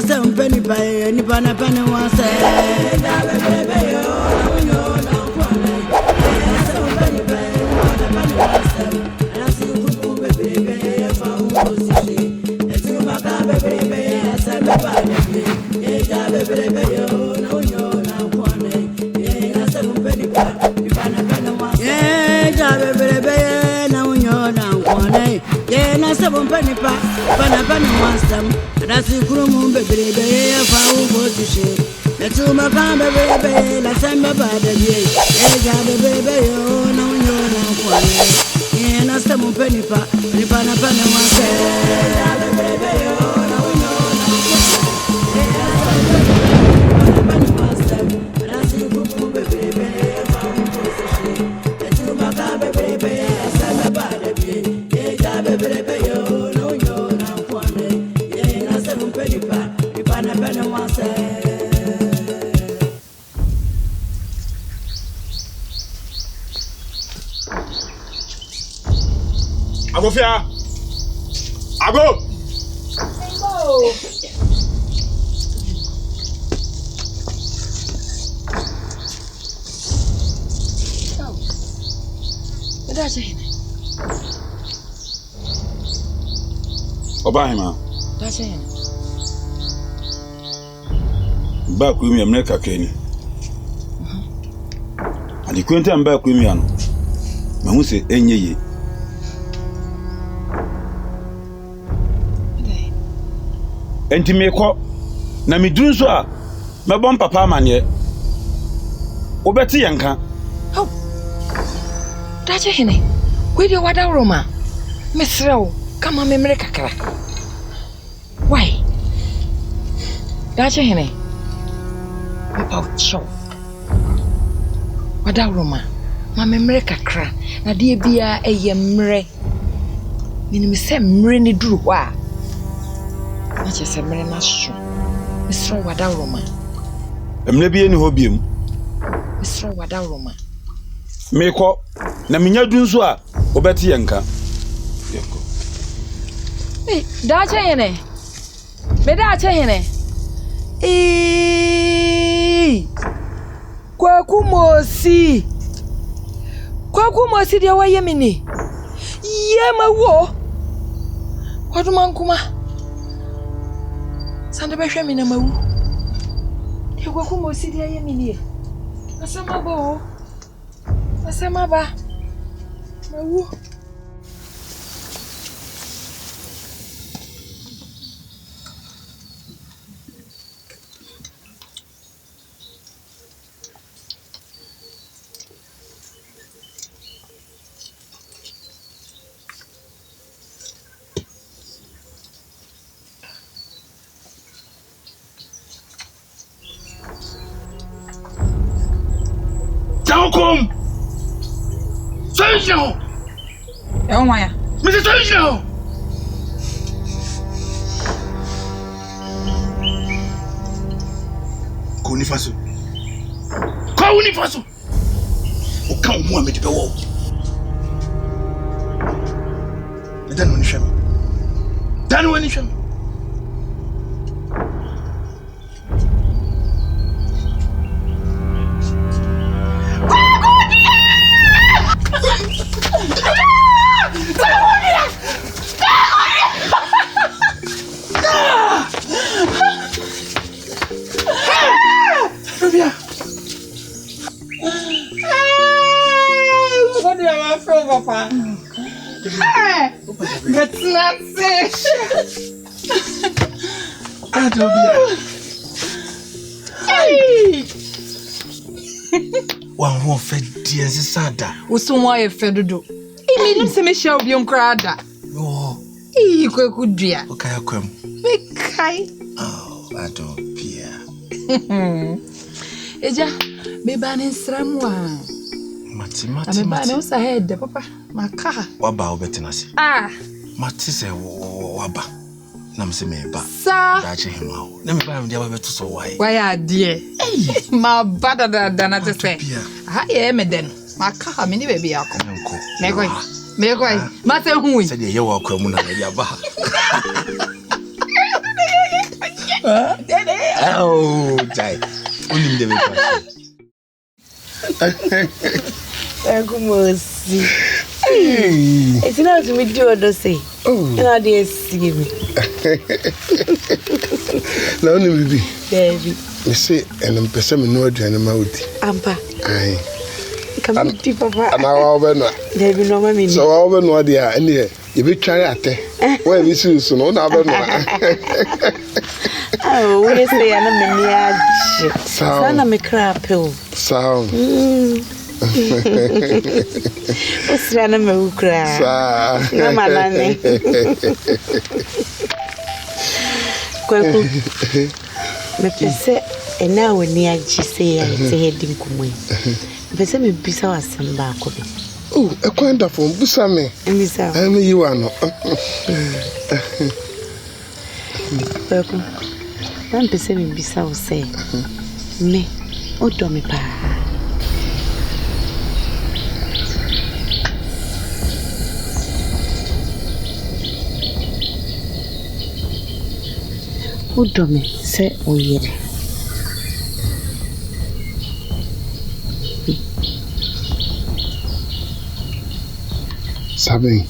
some penny pie, any pana penny was Seven penny pa, Panapana wants them. That's the Kurum baby, if I will go to shit. The two Macamba baby, la Samba by the day. Baby, oh, no, you're not one. And I seven penny pa, Panapana wants Agofia! Ago! Obahima. That's it. Back with me, America Kenny. And the Quentin back with me, and Mamuse Enye. Enti meko na meduru so a mebon papa amane obeti yanka Oh. Daje hene. We dey wada roma. Mesrew, kama memre kakra. Why? Daje hene. About show. Wada roma. Ma memre kakra. Na de bia eye mre. Minim se mre ni duru ho a. Na che se mre na so. Mesrew wada roma. emre bi eni ho biem Mesrew wada roma. meko na menya dun so a obeti yanka yeko Hey, daje hene. Me daje hene. Kwaku mosi dia wa yemini. Yema wo. Kwadu mankuma. Sande be hwe mi na mawu. Dia kwaku mosi dia yemini. Asema bo. Asema ba. Mawu. Come! Sensio! Oh my. Mr. Sensio! Kunifaso. Kunifaso. O kan mo amedi be wo. Dan woni hwem. Dan woni hwem. Wan ho fa die nsada Usumwa ye fedudu. Imi se me share obi onkrada. yo Kwaku dua. okay akwam Me kai. oh Adopia Eja, me ba ne nsramwa. mati Me ba ne usa head papa. Maka. waba obetenase mati se waba nam se me ba Sa. dache hima na me ba me dia ba beto so wai Why adie? Ma bada da na te se. Ha ye me den. Maka me ni baby akọ. Me koi. Ma se hui. Se de ye wa kwa mu na dia ba Oh, die. Only the Akumosi. It's not to me do to say. Oh, now they see me. Now, only baby. You say, and I'm pursuing no animal. Ampa. Aye. Come to Papa. And I'll there be no money. So I'll be no idea. And here, you be trying at it. Where we see so no, never know. Oh, we say, I'm a mania. Sana me crap pill. Sound. What's Rana Mukra? No, my nanny. Quack. Me pese and now when near she say I say heading kumwe. Pese me bisa wasamba ko bi. Oh, a kwenda from Busame. Mbisa. I mean you are no. Quack. Man pese me bisa o say. Me o do me pa. Udome se oyere. Sabe?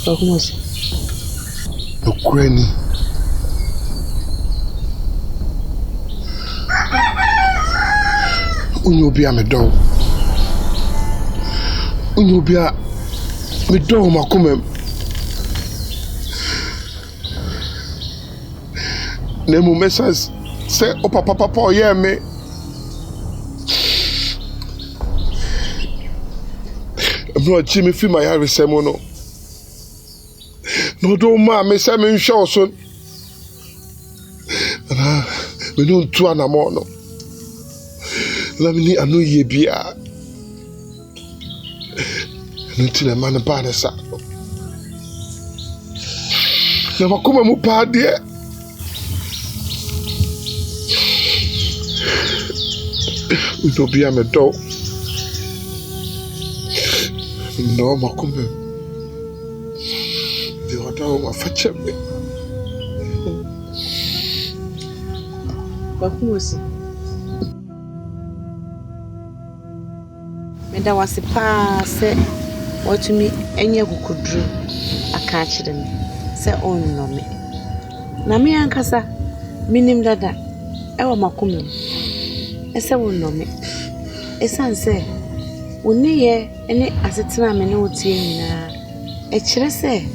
Como se? No crane. Unyobia me do. Unyobia me do makume. Nemu mesas say o papa oye me bro chimi fi my yare semono no do ma me say me nhwe so na me no ntu anamo no la me ni anu ye bia no tile man ba na sa na makoma mu pa de Utopia me do. No makume. The other ma fache me. Bakumosi. Me da wase pa se watumi enye kukudru aka akire me se onno me. Na me ankasa minim dada ewa makume. Ese wonno me esanse woniye ene asetena me ne wotie nyina e kire se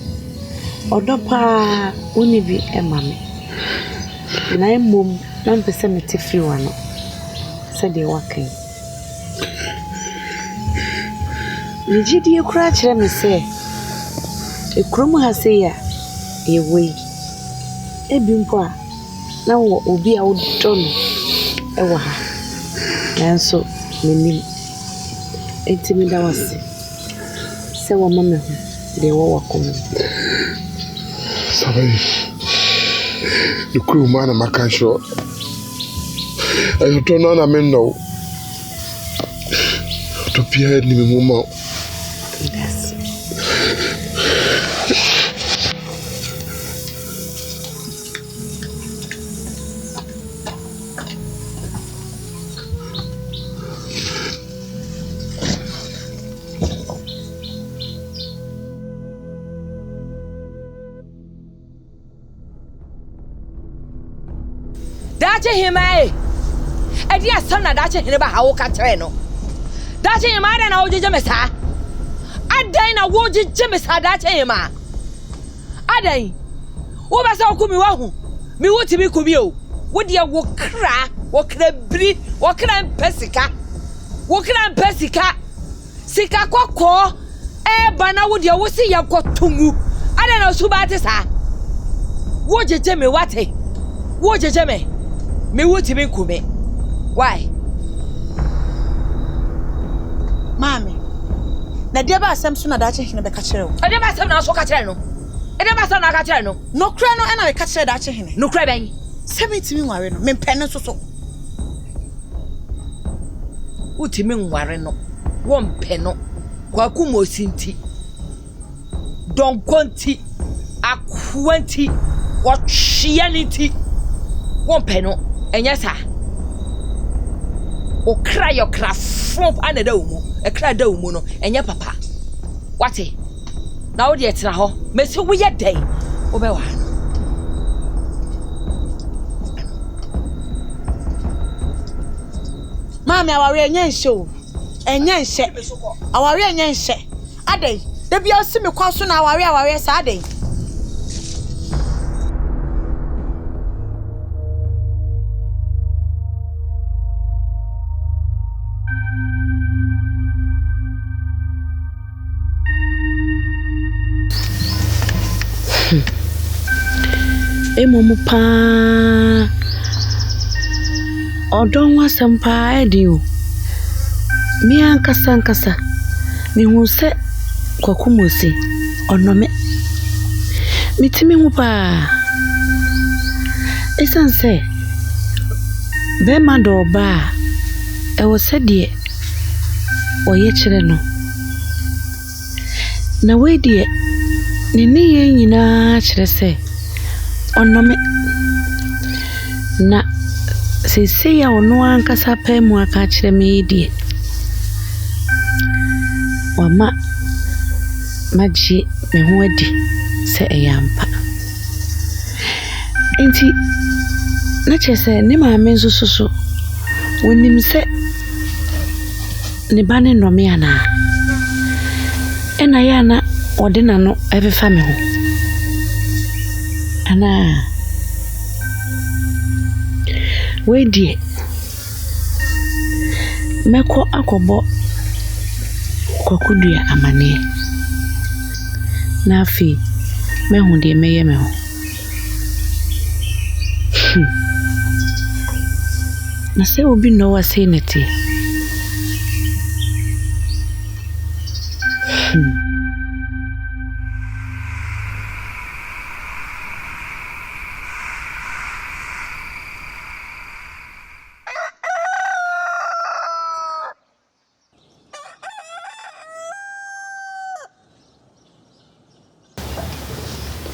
odopa woni bi emame na emom na mpese me tefri wano se de wakan nigidi ekura kire me se ekromu ha se ya ewe ebimpo a na wo obi a wodono ewa ha nanso menim entimi da wase se wo mama hu de wo wakomo Sabe? The crew man and makan show. I turn on a men now. To Pierre ni me mama. Yes. Dache hima edi asam na dache hine ba hawo ka tere no dache hima ada na ojeje mesa adan na wojeje mesa dache hima adan wo ba sa okumi wa hu mi wuti mi kumi o wo de wo kra bri wo kra mpesika sika kokko e bana wo de wo si yakotungu ada na suba te sa wojeje me wate wojeje me wuti me kume. Why? Mami. Na dia ba asem so na dache hene be ka kire wo. Ade ba asem na so ka kire no. Ade ba asem na ka kire no. No kra no na be ka kire dache hene. No kra ben. 70 nware no. Me mpene so so. Wuti me nware no. Wo mpe no. Kwaku mosinti. Don konti. Akwanti. Wo hye niti. Won peno, enya sa. O cry your craft from another woman, a cry da woman, and your papa. What it? Now, dear Traho, Miss we a day. Obewa. Mammy, our real show. And yan set. Our real yan set. A day. The be a semi question our real Saturday. Emomu pa odon wasam pa edio mi ankasa mi hu se kwakumose onome mitimi hu pa esanse be ma do ba e wo se de oye kire no na we de ni ye nyina kire se onome na sese ya ono ankasa pa mu aka kire me die wama maji me ho adi se eyampa enti na chese ne maame nsususu wonim se ne bane nome ana ena ya na odina no ebefa me ho ana we die meko akobo kokudua amane na afi mehu de meye me ho na se obi no wa say neti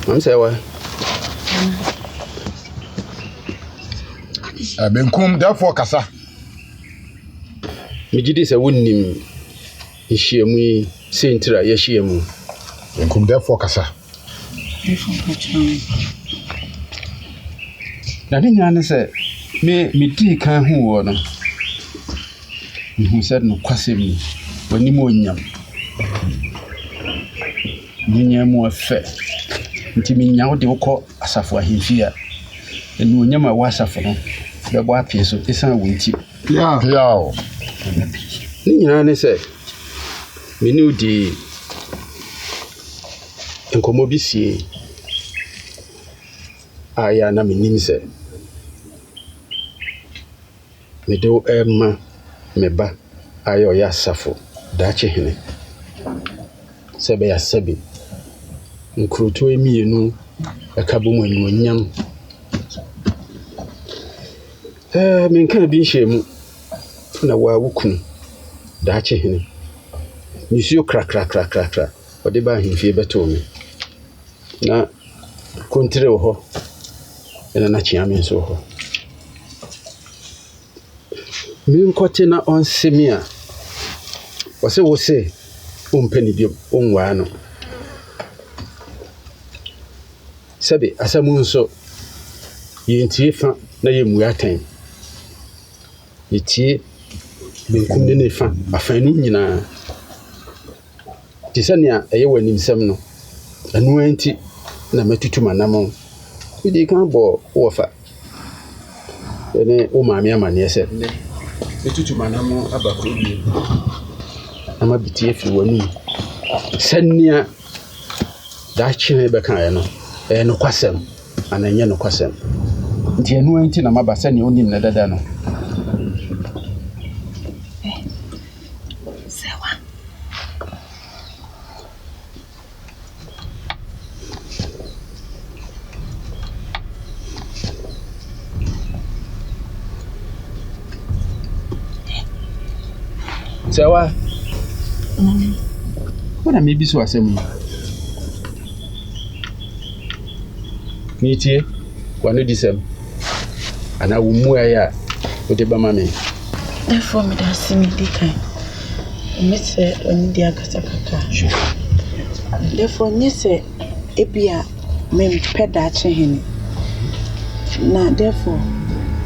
I'm say what? Benkum therefore kasa. Me gidi say wonnim ihyiamu yi sentira ye hyiamu. Benkum therefore kasa. Na ne nyane say me di kan hu wo no. Me hu say no kwasem wani mo nyam. Nyamu afa. Nti me nyawo de wokọ asafo ahemfia. Enu onyama wa asafo no. Bebo apie so esan wonti. Ya. Ni nyina ne say me ni odi enkomo bi sie aya na me nim say me do ema me ba ayo ya asafo dache hene sebe ya sebi nkruto emienu akabo mu enu onyam me nka bi nhyiamu na wa wukunu dache hene nisio kra ode ba himfie beto me na kontre wo ho ena na chiame so ho mi nkote na onsemia wo se umpeni bi onwa no sabe asamu nso yentie fa na yemu atan yetie benkum ne fa afan no nyina tisania eye wani msem no anu anti na matutu manam idi kan bo wofa ene o maame amane ese matutu manam abakro bi ama bitie fi wanu sania da chine be kan no no kwasem ananye no kwasem nti anu anti na maba sania onim na dada no Sewa. Bona maybe so asem. Nitie, kwanu disem. ana wo mu aya wo de ba ma me Therefore, me da see me dikan. Me say oni dia kasa kaka. Therefore, nye say ebia me peda che hene. Na therefore,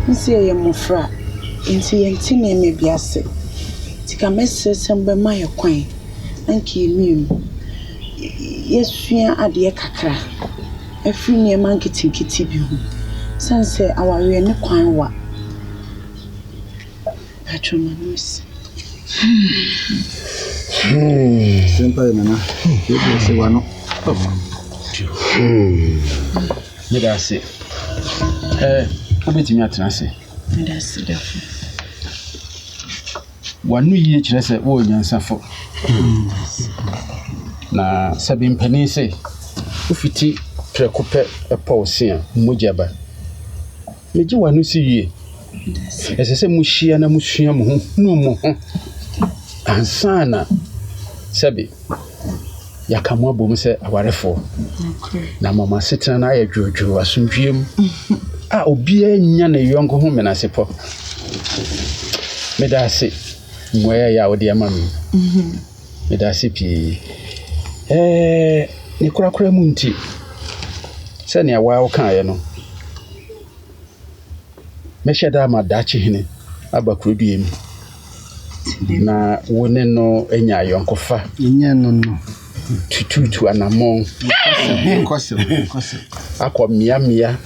nsi ye mofra. Nti yenti na me biase. Tika message sembe ma ye kwan. Anki emium. Yesua ade kakra. Afri ne man kiti bi hu. Sanse aware ne kwan wa. Patronos. Simple nana. You say one. Me da se. Obetimi atena se. Me da se defo. Wanu yie kire se wo nyansafo. Na sabi mpani se ufiti prekope epausia mojaba. Meji wanu si yie. Ese mushia na musua mo ho no mo ho. Ansana sabi yakamo abom se awarefo. Na mama setena na ayedwodwo asomdwiem. Obi anya na yonko ho menasepo. Medase moya ya odi amami. Medase pi. Ni kura mu nti. Se ne awa kan ye no. Meshada ma dachi hene abakuduem. Na wone no enya yonkofa. Enya no. Tutu anamon. Kose. Akọ mia.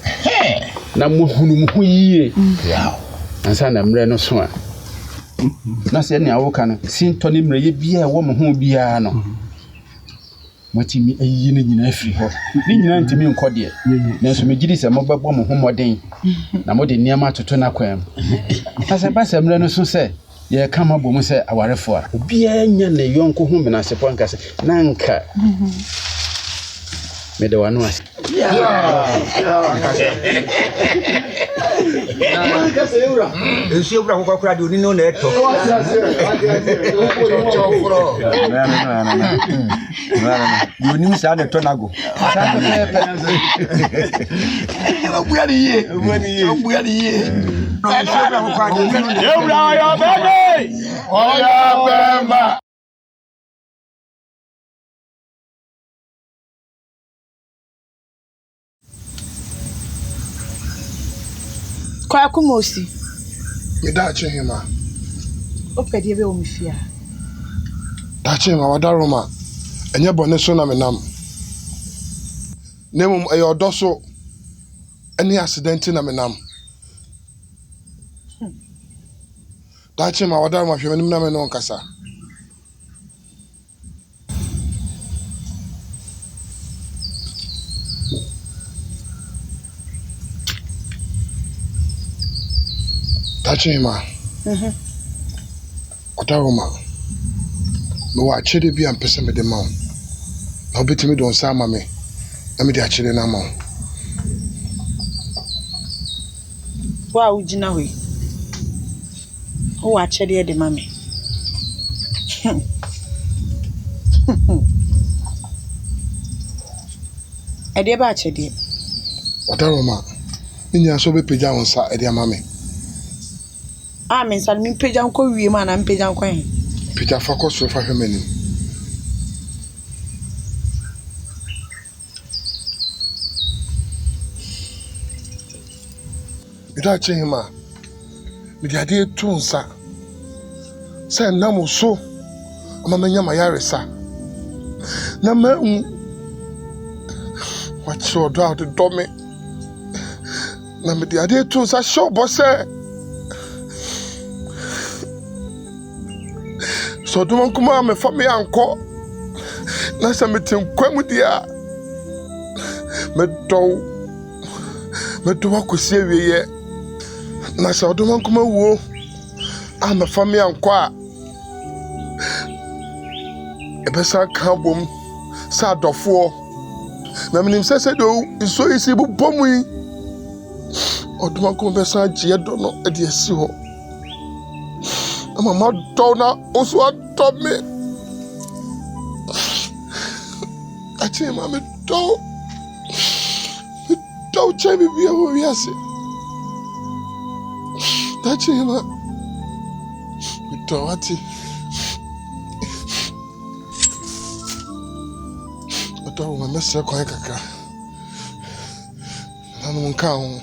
Na muhunu yie. Ansa na mre no so a. Na se ne awoka no sinto ne mre ye bia wo mo ho bia no. Matimi ayi ne nyina afiri ho. Ne nyina ntimi nkode. Na so megidi se mobebo mo ho moden. Na mode niam atoto na kwam. Asa ba se mre no so se ye kama bomu se awarefo a. Obi anya ne yonko ho menasepo nkase. Nanka. Me de wanu as. Ensi obra kokora de oni no na eto. Yoni misa na eto nago. Obuya ni ye. Ensi obra kokora de oni no na. Obra ya bebe. Oya bemba. Kwa kumosi. Me da che hima. Opedi ebe omifia. Da che ma wada Roma. Enye bone so na me nam. Nemum e odo so any accident na me nam. Da che ma wada Roma hwe me na me no nkasa. Tachima. Otaroma. Me wa chede bi ampese me de ma. Na obetimi don sa ma me. Na me de achede na ma. Wa ujina we. O wa chede de ma me. Ede ba chede. Otaroma. Ninya so be peja won sa ede ma me. Men san mi peja nko wie ma na peja nko hen. Peja focus so fa hwemani. Ida chehima. Mi dia de tunsa. Say na mo so. Ama menya mayaresa. Na ma what so do out the domme. Na mi dia de tunsa show boss. So do man kuma me fa me anko na se me tin kwamu dia me do akosi awieye na se do man kuma wo a me fa me anko a e be sa ka bom sa dofo na minim se do so isi bu bomu yi o do man kuma be sa je do no e de asi ho. Mama dona also told me. I tell mama don't change me be over here. Tachima. Mitawati. Ata wa mesa kwa kaka. Nanu mkao.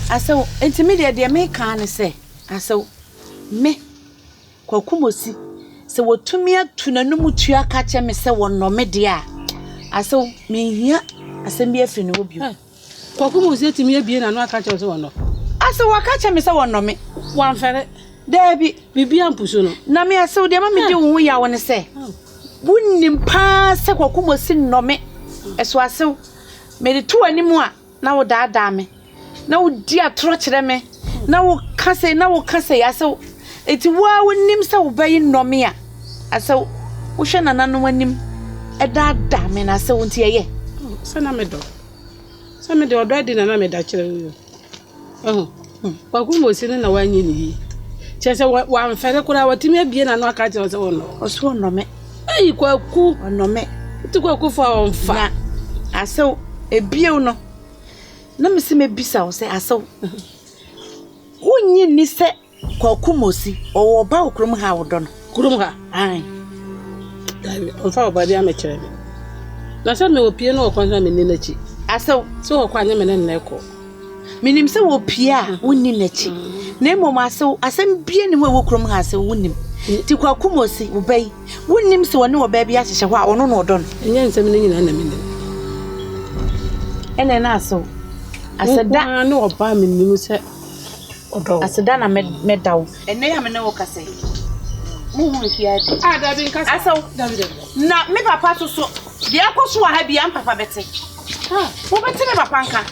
Aso intermediate de me kan say aso me kwakumosi se wotumi atu nanum tua ka che me se wonno me de a aso me hia asem bi afi no obi kwakumosi etimi abie na no aka che se wonno aso waka che me se wonno me wan fere Debi bibia mpuso no na me aso de ma me de wo ya won se wunnim pa se kwakumosi nnome eso aso me de to animu a na wo daada me na wo di atoro kire me na wo kase aso eti wa wonnim se wo bayi nnome a aso wo hwe nanano anim edaada me na se wo ntie ye se na me do odo adi na me da kire wo kwakumosi na wanyi ni chese wa mfere kura watimi abie na no aka che se wonno oso nnome kwaku nnome ti kwaku fa onfa aso ebie no na mesi mebisa wo se aso wonyi ni se kwakumosi owo ba okrum ha wodo no kurum ha ai onfa obadi amekere me na se me opie no okwanza me ninachi aso so okwanye me ne ko minim se wo pia wonni nachi na emom aso asem bie ni wo okrum ha se wonnim ti kwakumosi wo bai wonnim se woni wo ba bia hyehye ho a ono no odo no enye nsem ne nyina na me ne ene na aso aseda no oba me nim se odo aseda na medaw ene ya me ne wo kase mu hu hia di da bi nkasa aso na me papa to so de akoso wa ha bia papa bete wo bete me papa nka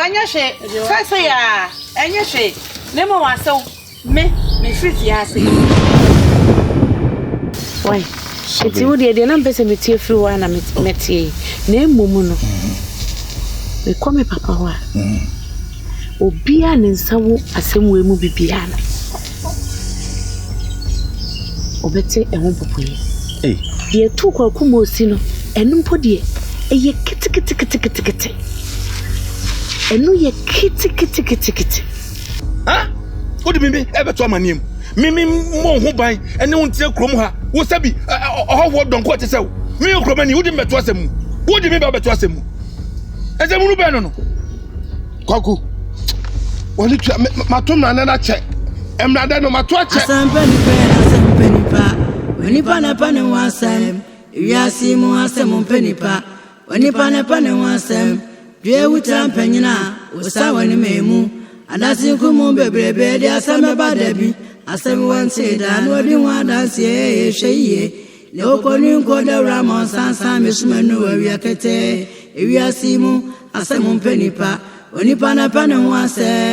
anya hwe kase ya anya hwe ne mo waso me friti ase wai eti wo de na mpese metie free wa na metie na emomu no me come papa wa obia ne nsawo asemwe mu bibia na obete ehun popoye de tu kwakumosi no enumpo de eye kiti enu ye kiti ha odi mimi ebe to amanim mimi mo ho ban ene wontie krom ha wo sabi oho donko te sew mi kromani odi meto asem odi mi ba beto asem eze munu be no kwaku wali tu matom na na che emrade no mato ache asampenipa wenipa na pane wasem wiasi mu asem penipa wenipa na pane wasem dwe wuta mpanyina usawani memu adasi kumu bebrebe de asem ba dabi asem wanse da no di wadanse ye hweye le okoni nkoda ramon sansan mesumanu awiakete wiasi mu asem penipa wenipa na pane wasem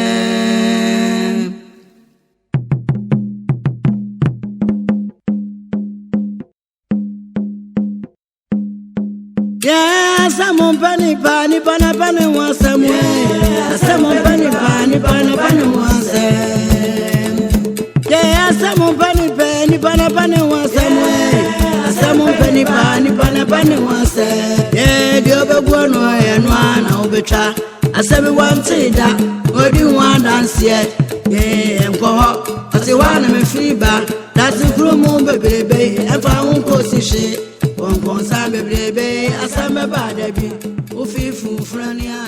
Samon pani pani pana pana wasam samon pani pani pana pana wasam samon pani pani pana pana wasam samon pani pani pana pana wasam dio be gwono e no ana obetwa asabe wantida odi wan dance enko kurumu bebrebe efa unko sishe konkonsa bebrebe asame badabi ufifu frania